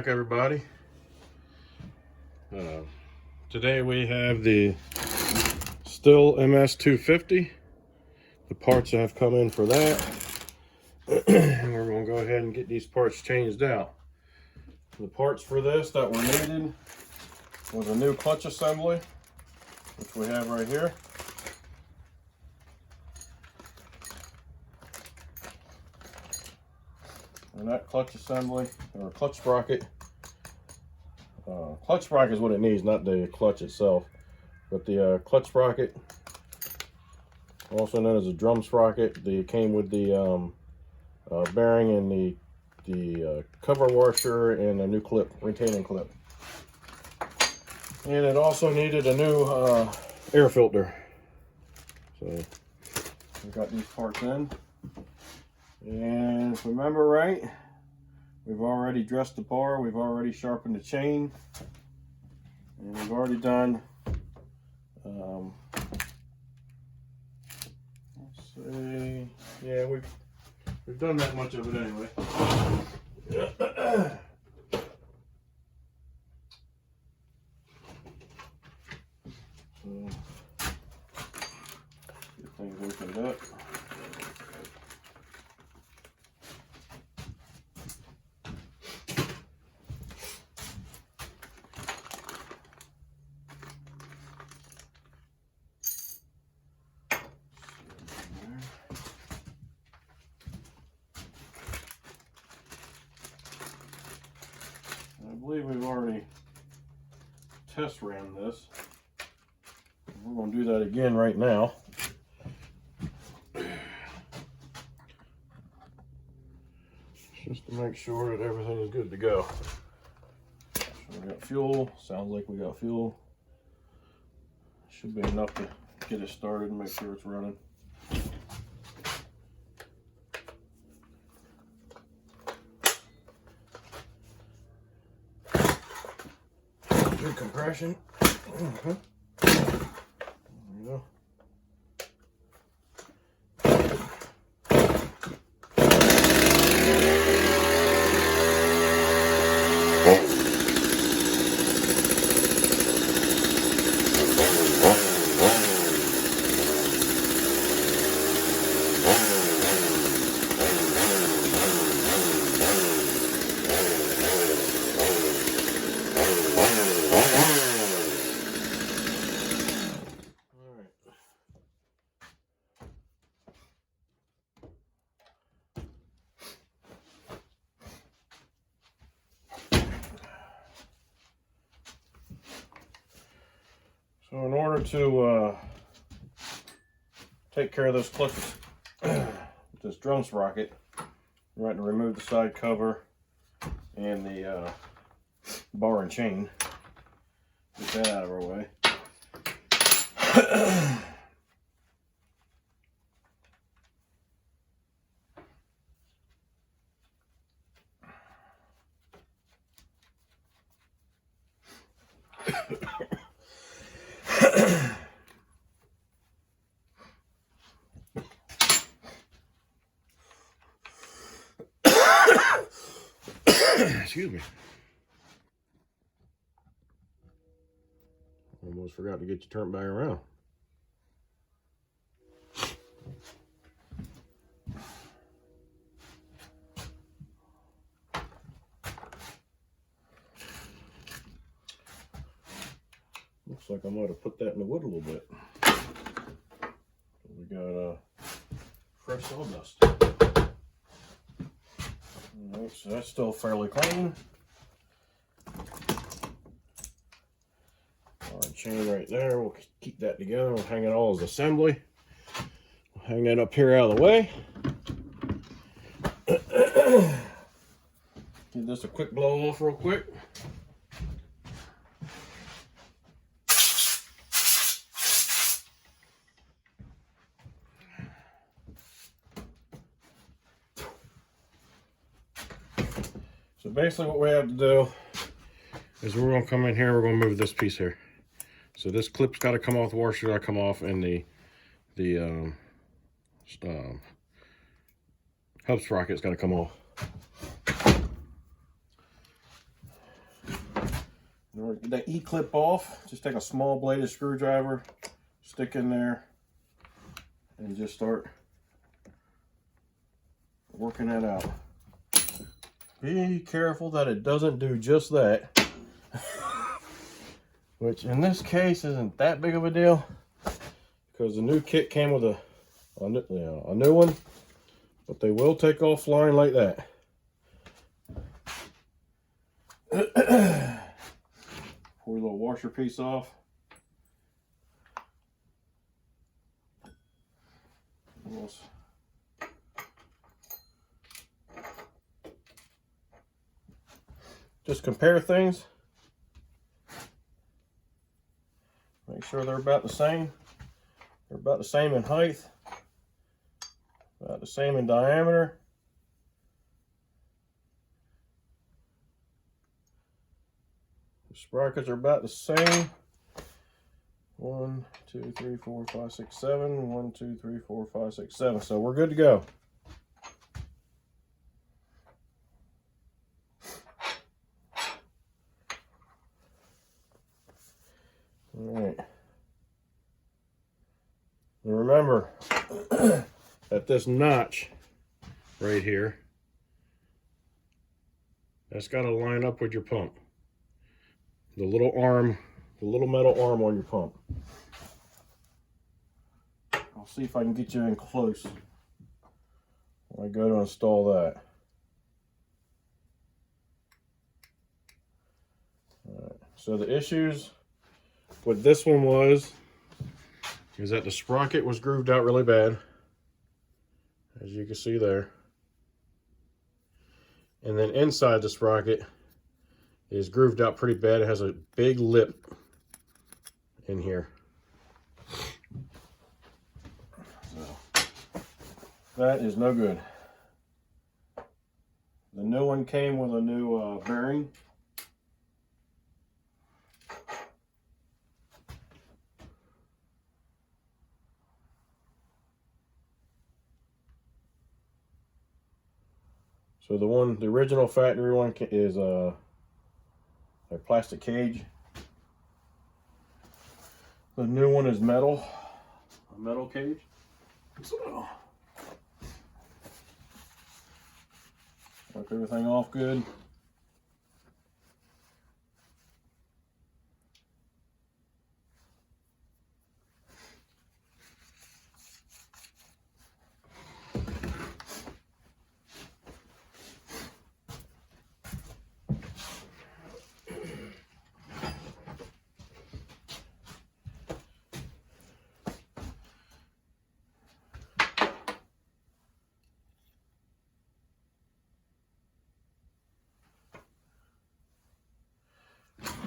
back, everybody. Today we have the Stihl MS250. The parts have come in for that. And we're going to go ahead and get these parts changed out. The parts for this that were needed was a new clutch assembly, which we have right here. And that clutch assembly, or clutch sprocket, clutch sprocket is what it needs, not the clutch itself. But the clutch sprocket, also known as a drum sprocket, they came with the bearing and the cover washer and a new clip, retaining clip. And it also needed a new air filter. So we got these parts in. And if I remember right, we've already dressed the bar, we've already sharpened the chain, and we've already done, let's see, yeah, we've done that much of it anyway. So, get things opened up. I believe we've already test ran this. We're going to do that again right now. Just to make sure that everything is good to go. So we got fuel. Sounds like we got fuel. Should be enough to get it started and make sure it's running. Good compression. There we go. So in order to take care of those clutches, this drum sprocket, we're going to remove the side cover and the bar and chain. Get that out of our way. Excuse me. Almost forgot to get you turned back around. Looks like I might have put that in the wood a little bit. We got fresh sawdust. Alright, so that's still fairly clean. Chain right there, we'll keep that together, we'll hang it all as assembly. We'll hang that up here out of the way. Give this a quick blow off real quick. So basically what we have to do is we're going to come in here, we're going to move this piece here. So this clip's got to come off, the washer got to come off, and the hub sprocket's got to come off. In order to get that E-clip off, just take a small bladed screwdriver, stick in there, and just start working that out. Be careful that it doesn't do just that, which in this case isn't that big of a deal because the new kit came with a new one, but they will take offline like that. Pull your little washer piece off. Just compare things. Make sure they're about the same. They're about the same in height, about the same in diameter. The sprockets are about the same. 1, 2, 3, 4, 5, 6, 7. 1, 2, 3, 4, 5, 6, 7. So we're good to go. All right. And remember that this notch right here, that's got to line up with your pump. The little arm, the little metal arm on your pump. I'll see if I can get you in close when I go to install that. All right. So the issues with this one is that the sprocket was grooved out really bad, as you can see there. And then inside the sprocket is grooved out pretty bad. It has a big lip in here. So that is no good. The new one came with a new bearing. So the original factory one is a plastic cage. The new one is metal, a metal cage. So, wipe everything off good.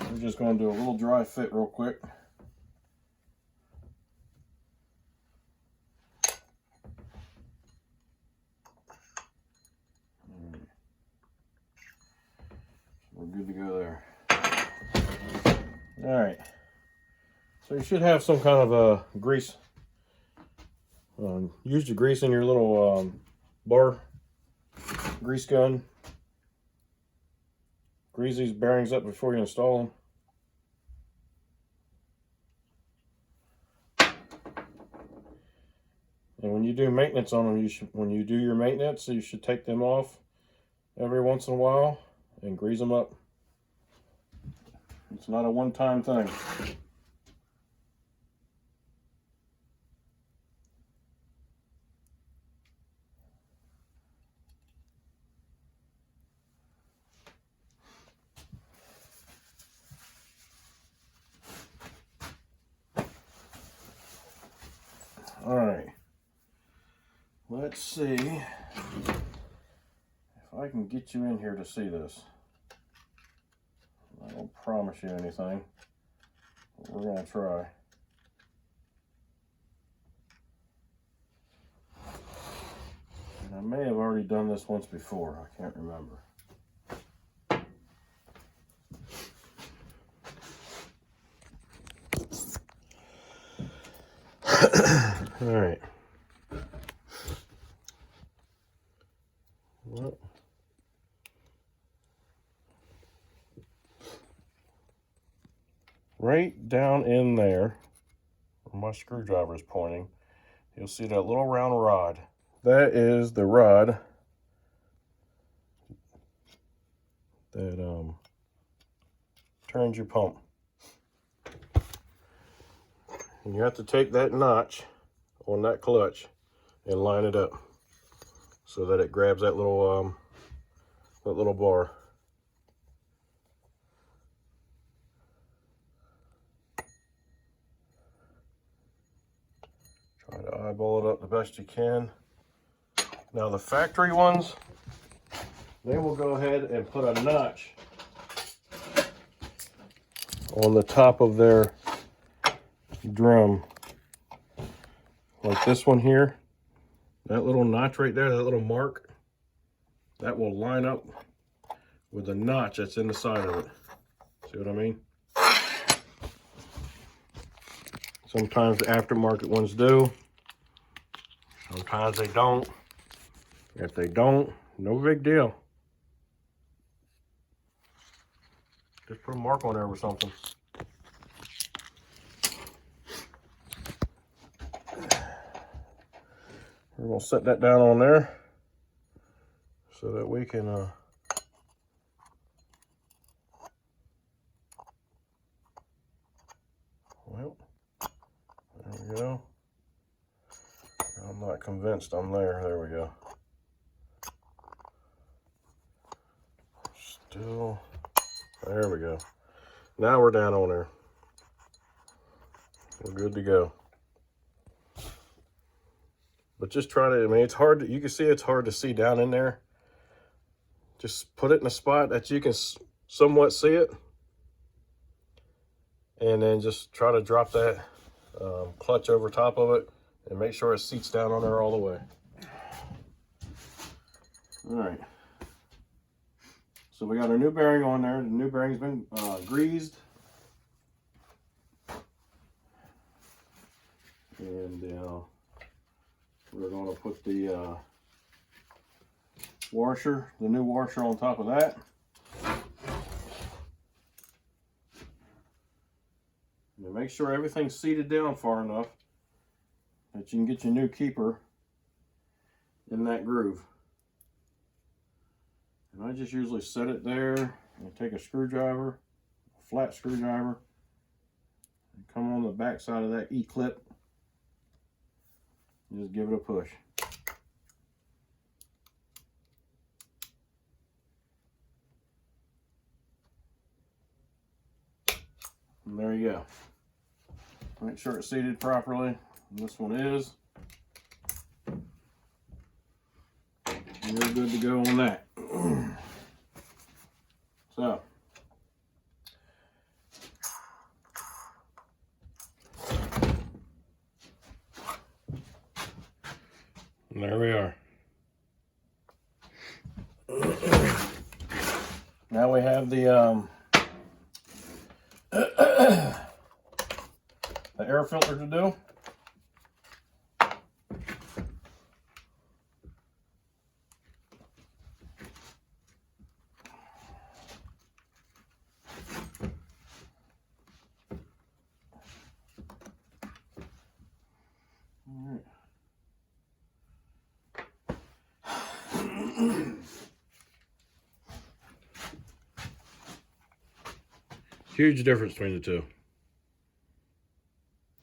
We're just going to do a little dry fit real quick. We're good to go there. All right. So you should have some kind of grease. Use the grease in your little bar grease gun. Grease these bearings up before you install them. And when you do maintenance on them, when you do your maintenance, you should take them off every once in a while and grease them up. It's not a one-time thing. All right. Let's see if I can get you in here to see this. I don't promise you anything, but we're going to try. And I may have already done this once before. I can't remember. All right. Well, right down in there where my screwdriver is pointing, you'll see that little round rod. That is the rod that turns your pump. And you have to take that notch on that clutch and line it up so that it grabs that little bar. Try to eyeball it up the best you can. Now the factory ones, they will go ahead and put a notch on the top of their drum. Like this one here. That little notch right there, that little mark, that will line up with the notch that's in the side of it. See what I mean? Sometimes the aftermarket ones do. Sometimes they don't. If they don't, no big deal. Just put a mark on there or something. We're going to set that down on there so that we can well, there we go. I'm not convinced I'm there. There we go. Still, there we go. Now we're down on there. We're good to go. But just try to, I mean, it's hard to, you can see it's hard to see down in there. Just put it in a spot that you can somewhat see it. And then just try to drop that clutch over top of it and make sure it seats down on there all the way. All right. So we got our new bearing on there. The new bearing's been greased. And we're going to put the washer, the new washer on top of that. And make sure everything's seated down far enough that you can get your new keeper in that groove. And I just usually set it there and take a screwdriver, a flat screwdriver, and come on the back side of that E-clip and just give it a push. And there you go. Make sure it's seated properly. And this one is. And you're good to go on that. So. And there we are. Now we have the air filter to do. Huge difference between the two.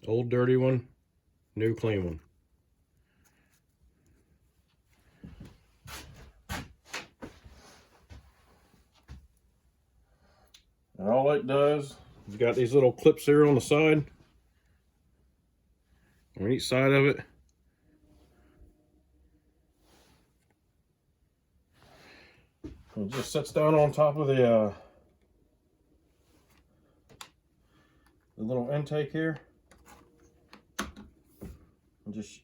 Old dirty one, new clean one. And all it does, you've got these little clips here on the side, on each side of it. It just sits down on top of the little intake here. And just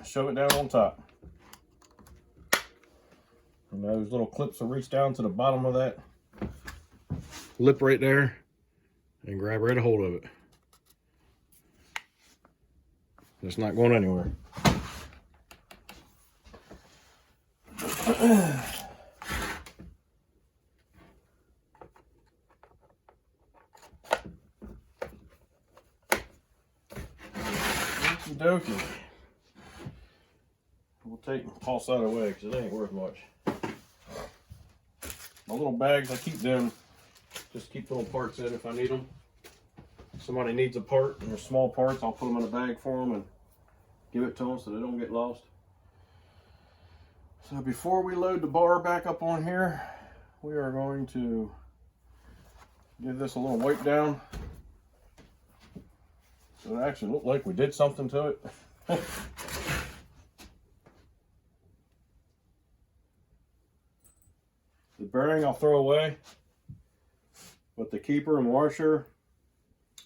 shove it down on top. And those little clips will reach down to the bottom of that lip right there and grab right a hold of it. It's not going anywhere. dokie. We'll toss that away because it ain't worth much. My little bags, I keep them, just keep little parts in if I need them. If somebody needs a part and they're small parts, I'll put them in a bag for them and give it to them so they don't get lost. So before we load the bar back up on here, we are going to give this a little wipe down. So it actually looked like we did something to it. The bearing I'll throw away, but the keeper and washer,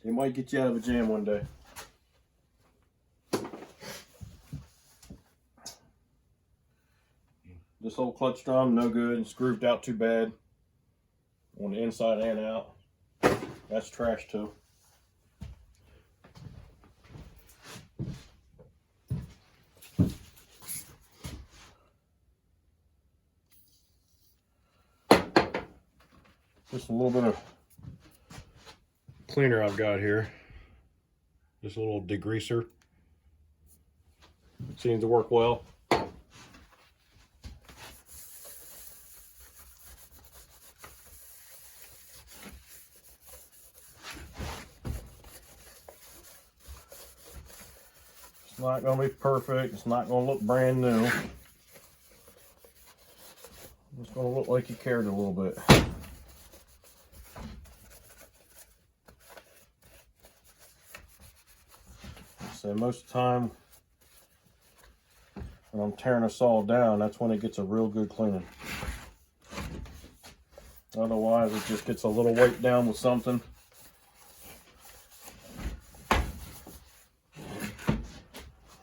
it might get you out of a jam one day. This old clutch drum, no good. It's grooved out too bad on the inside and out. That's trash too. Just a little bit of cleaner I've got here. Just a little degreaser. It seems to work well. It's not going to be perfect. It's not going to look brand new. It's going to look like you cared a little bit. So most of the time when I'm tearing a saw down, that's when it gets a real good cleaning. Otherwise, it just gets a little weight down with something.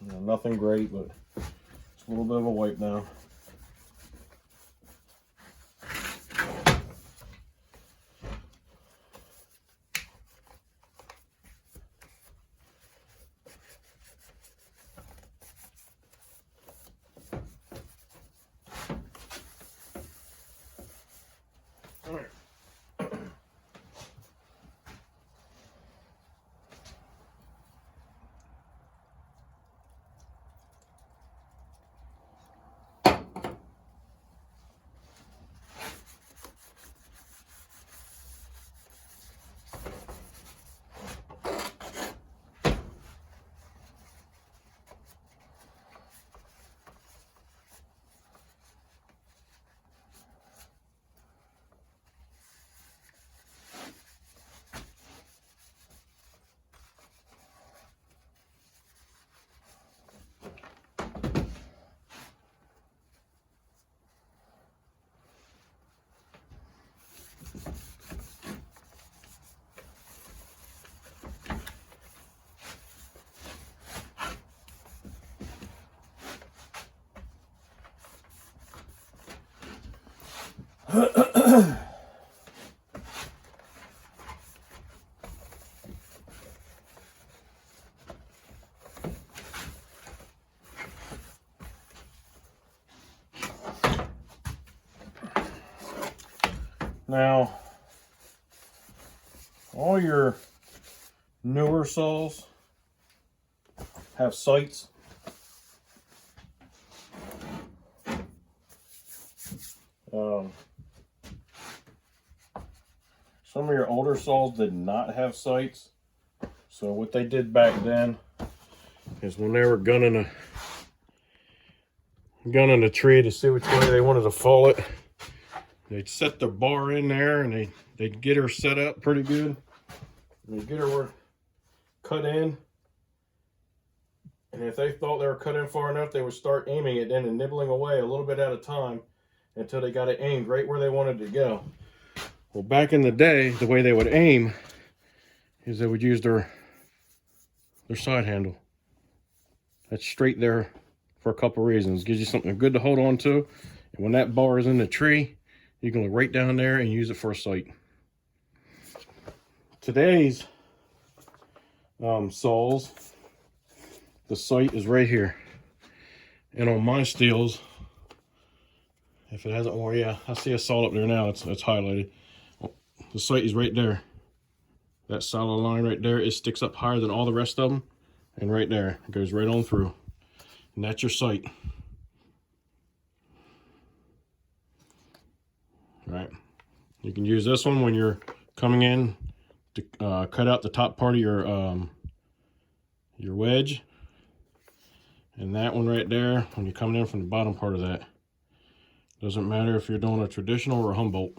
You know, nothing great, but it's a little bit of a wipe down. Now, all your newer saws have sights. Some of your older saws did not have sights. So what they did back then is when they were gunning a tree to see which way they wanted to fall it, they'd set the bar in there and they'd get her set up pretty good. And they'd get her cut in. And if they thought they were cut in far enough, they would start aiming it in and nibbling away a little bit at a time until they got it aimed right where they wanted to go. Well, back in the day, the way they would aim is they would use their side handle. That's straight there for a couple reasons. Gives you something good to hold on to. And when that bar is in the tree, you can look right down there and use it for a sight. Today's saws, the sight is right here. And on my Stihls, if it hasn't worn, yeah, I see a saw up there now. It's highlighted. The sight is right there. That solid line right there, it sticks up higher than all the rest of them. and right there. It goes right on through. And that's your sight. Right. You can use this one when you're coming in to cut out the top part of your wedge. And that one right there, when you're coming in from the bottom part of that. Doesn't matter if you're doing a traditional or a Humboldt.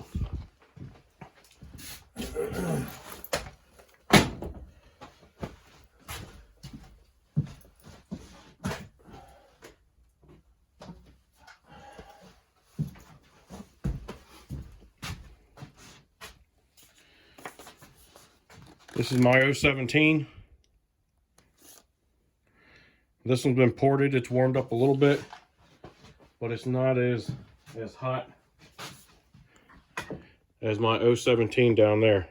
This is my 017. This one's been ported. It's warmed up a little bit, but it's not as hot as my 017 down there.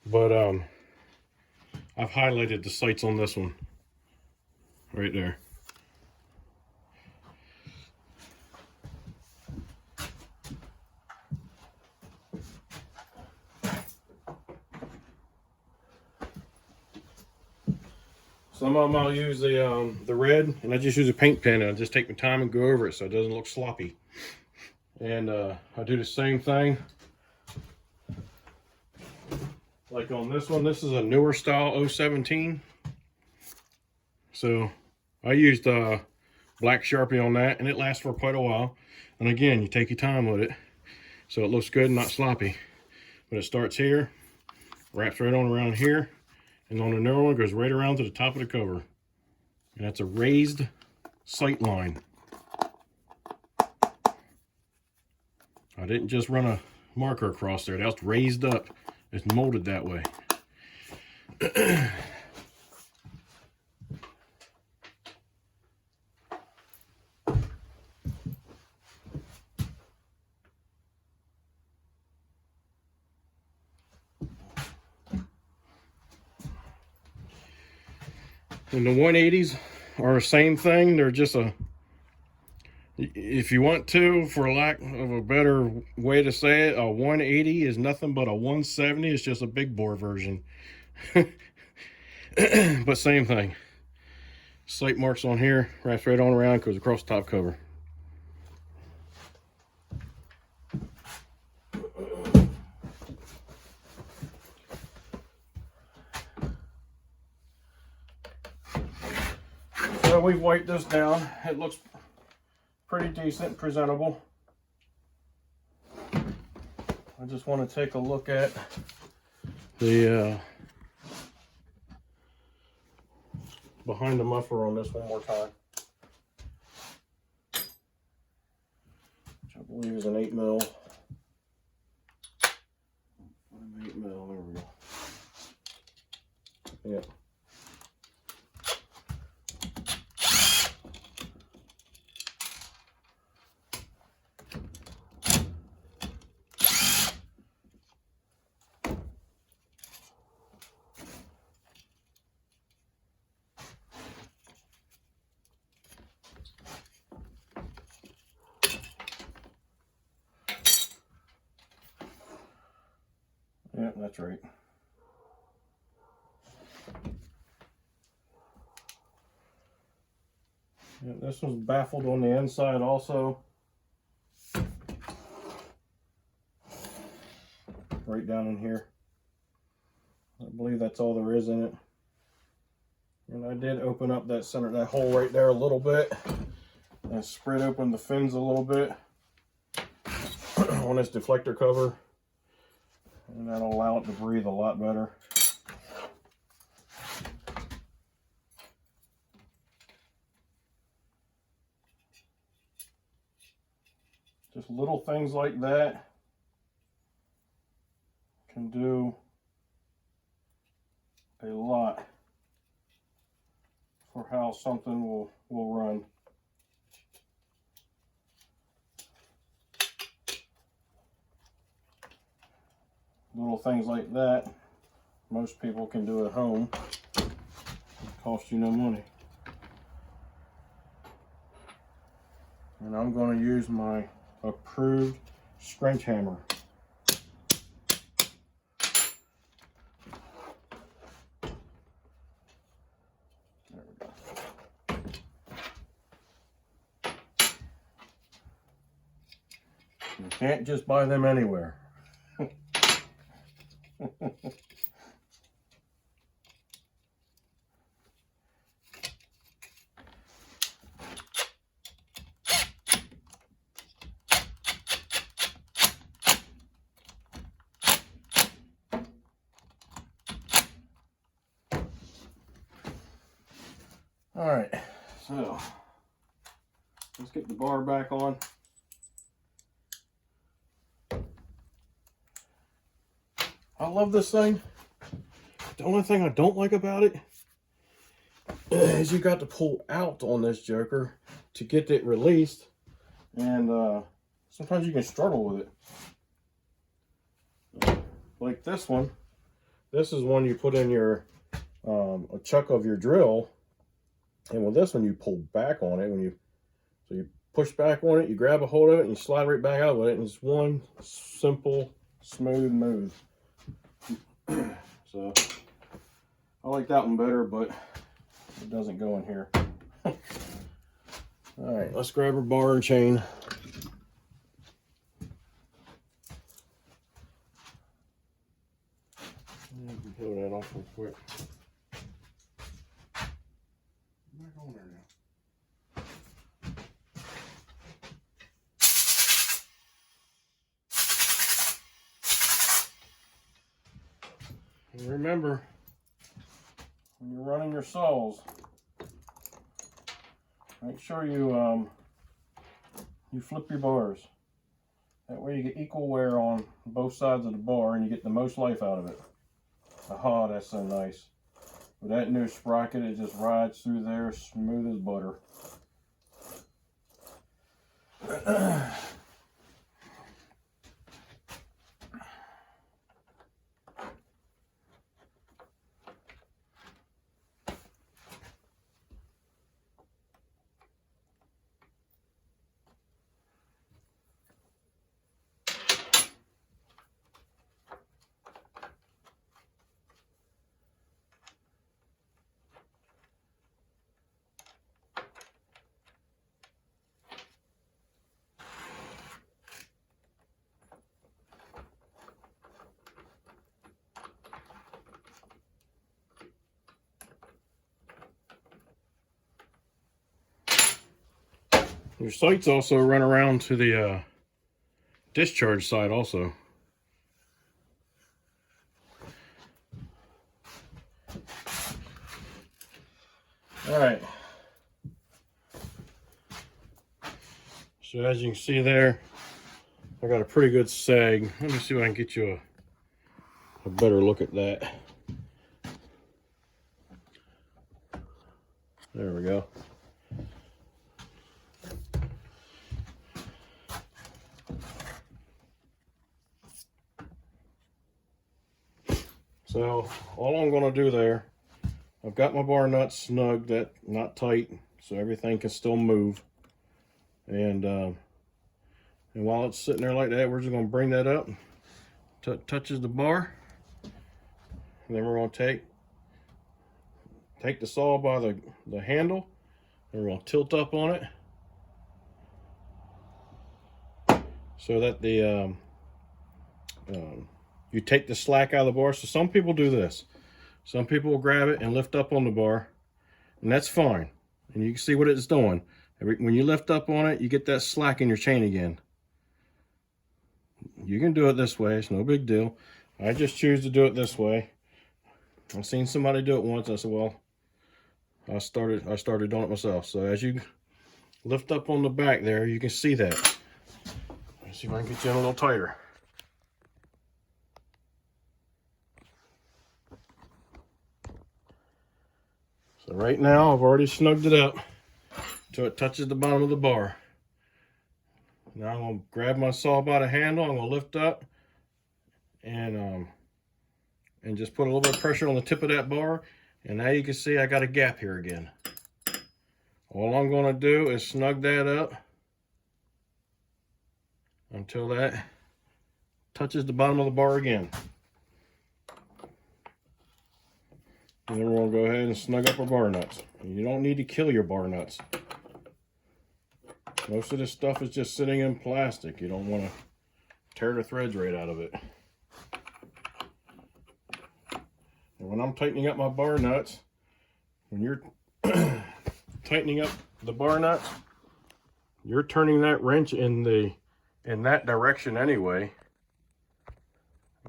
But I've highlighted the sights on this one right there. Some of them I'll use the red, and I just use a paint pen and I just take my time and go over it so it doesn't look sloppy. And I do the same thing. Like on this one, this is a newer style 017. So I used black Sharpie on that, and it lasts for quite a while. And again, you take your time with it so it looks good and not sloppy. But it starts here, wraps right on around here, and on the newer one, it goes right around to the top of the cover. And that's a raised sight line. I didn't just run a marker across there. That's raised up. It's molded that way. And the 180s are the same thing. They're just if you want to, for lack of a better way to say it, a 180 is nothing but a 170. It's just a big bore version. But same thing. Sight marks on here, wraps right on around, goes across the top cover. So we've wiped this down. It looks pretty decent, presentable. I just want to take a look at the behind the muffler on this one more time, which I believe is an 8mm. 8mm, there we go. Yeah. Yeah, that's right. Yeah, this one's baffled on the inside also. Right down in here. I believe that's all there is in it. And I did open up that center, that hole right there a little bit. And spread open the fins a little bit on this deflector cover. And that'll allow it to breathe a lot better. Just little things like that can do a lot for how something will run. Little things like that, most people can do at home. It costs you no money. And I'm going to use my approved scrunch hammer. There we go. You can't just buy them anywhere. All right, so let's get the bar back on. I love this thing. The only thing I don't like about it is you got to pull out on this joker to get it released, and sometimes you can struggle with it. Like this one. This is one you put in your a chuck of your drill. And with this one, you pull back on it so you push back on it, you grab a hold of it, and you slide right back out with it, and it's one simple, smooth move. So I like that one better, but it doesn't go in here. All right, let's grab our bar and chain. Peel that off real quick. Back on there now. And remember, when you're running your saws, make sure you flip your bars. That way you get equal wear on both sides of the bar and you get the most life out of it. Aha, that's so nice. With that new sprocket, it just rides through there smooth as butter. Your sights also run around to the discharge side also. All right. So as you can see there, I got a pretty good sag. Let me see if I can get you a better look at that. There we go. So all I'm going to do there, I've got my bar nut snug, that not tight, so everything can still move. And while it's sitting there like that, we're just going to bring that up, touches the bar, and then we're going to take the saw by the handle, and we're going to tilt up on it so that the you take the slack out of the bar. So some people do this. Some people will grab it and lift up on the bar, and that's fine. And you can see what it's doing. When you lift up on it, you get that slack in your chain again. You can do it this way. It's no big deal. I just choose to do it this way. I've seen somebody do it once. I said, well, I started doing it myself. So as you lift up on the back there, you can see that. Let's see if I can get you in a little tighter. So right now, I've already snugged it up till it touches the bottom of the bar. Now I'm going to grab my saw by the handle. I'm going to lift up and just put a little bit of pressure on the tip of that bar. And now you can see I got a gap here again. All I'm going to do is snug that up. until that touches the bottom of the bar again. And then we're going to go ahead and snug up our bar nuts. You don't need to kill your bar nuts. Most of this stuff is just sitting in plastic. You don't want to tear the threads right out of it. And when I'm tightening up my bar nuts, when you're tightening up the bar nuts, you're turning that wrench in that direction anyway.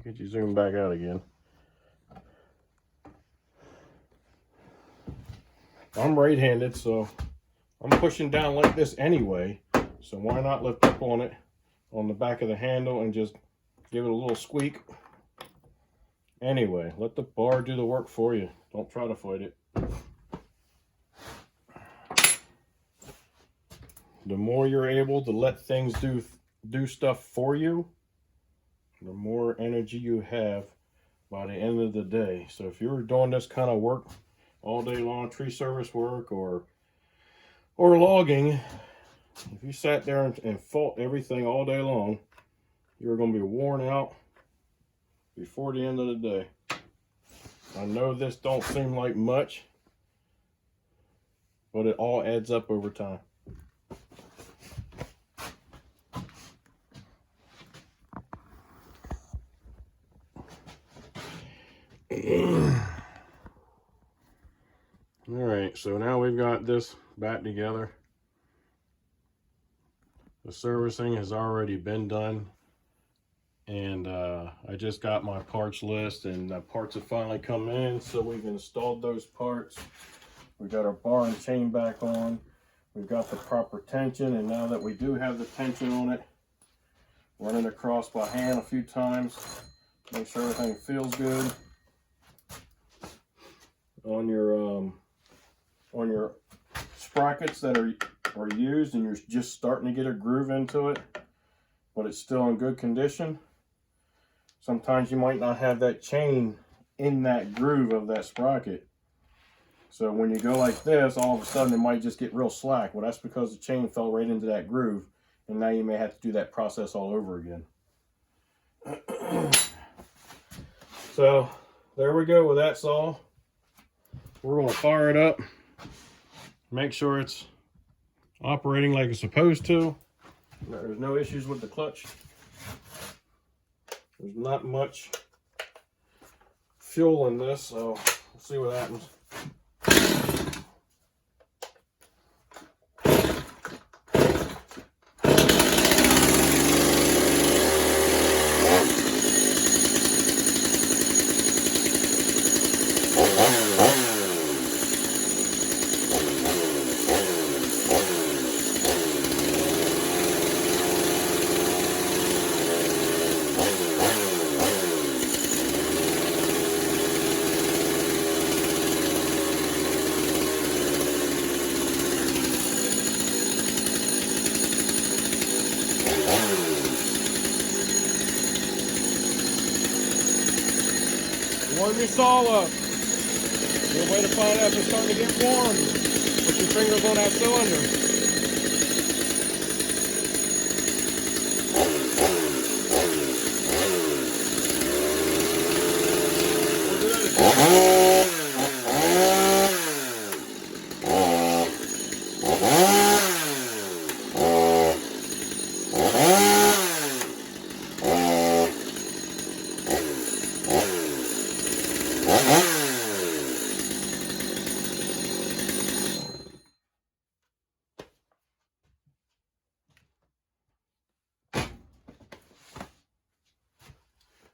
Get you zoom back out again. I'm right-handed, so I'm pushing down like this anyway. So why not lift up on it on the back of the handle and just give it a little squeak. Anyway, let the bar do the work for you. Don't try to fight it. The more you're able to let things do stuff for you, the more energy you have by the end of the day. So if you're doing this kind of work all day long, tree service work or logging, if you sat there and fought everything all day long, you're going to be worn out before the end of the day. I know this don't seem like much, but it all adds up over time. Alright, so now we've got this back together. The servicing has already been done, and I just got my parts list, and the parts have finally come in, so we've installed those parts. We got our bar and chain back on. We've got the proper tension, and now that we do have the tension on it, running across by hand a few times, make sure everything feels good. On your sprockets that are used and you're just starting to get a groove into it, but it's still in good condition, sometimes you might not have that chain in that groove of that sprocket. So when you go like this, all of a sudden it might just get real slack. Well, that's because the chain fell right into that groove, and now you may have to do that process all over again. So there we go with that saw. We're going to fire it up, make sure it's operating like it's supposed to. There's no issues with the clutch. There's not much fuel in this, so we'll see what happens. Warm your saw up. Good way to find out if it's starting to get warm. Put your fingers on that cylinder.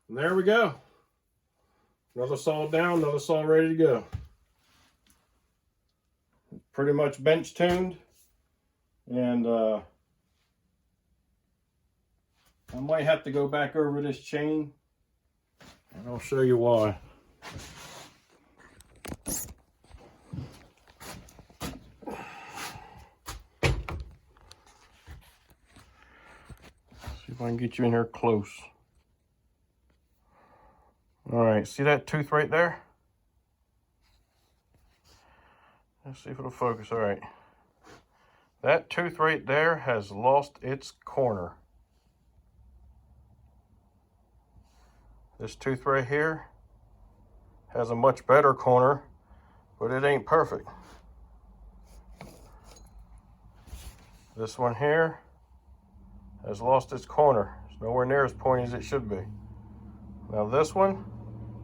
And there we go. Another saw down, another saw ready to go. Pretty much bench tuned. And I might have to go back over this chain, and I'll show you why. See if I can get you in here close. All right, see that tooth right there? Let's see if it'll focus. All right. That tooth right there has lost its corner. This tooth right here has a much better corner, but it ain't perfect. This one here has lost its corner. It's nowhere near as pointy as it should be. Now this one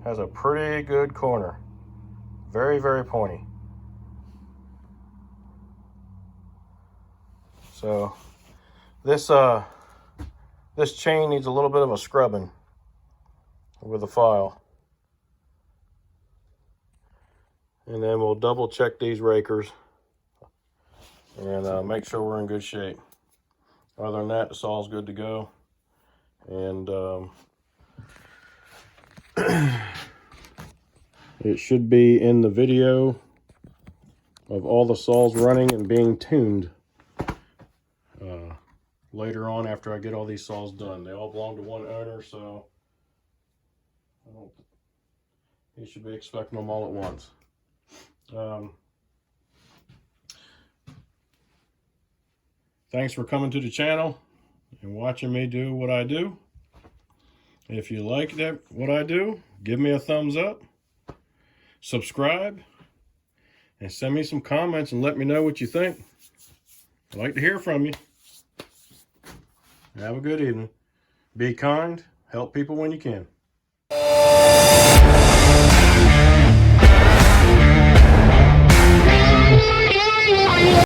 has a pretty good corner. Very, very pointy. So this chain needs a little bit of a scrubbing with a file. And then we'll double check these rakers and make sure we're in good shape. Other than that, the saw's good to go. And it should be in the video of all the saws running and being tuned later on after I get all these saws done. They all belong to one owner, so you should be expecting them all at once. Thanks for coming to the channel and watching me do what I do. If you like what I do, give me a thumbs up, subscribe, and send me some comments and let me know what you think. I'd like to hear from you. Have a good evening. Be kind. Help people when you can.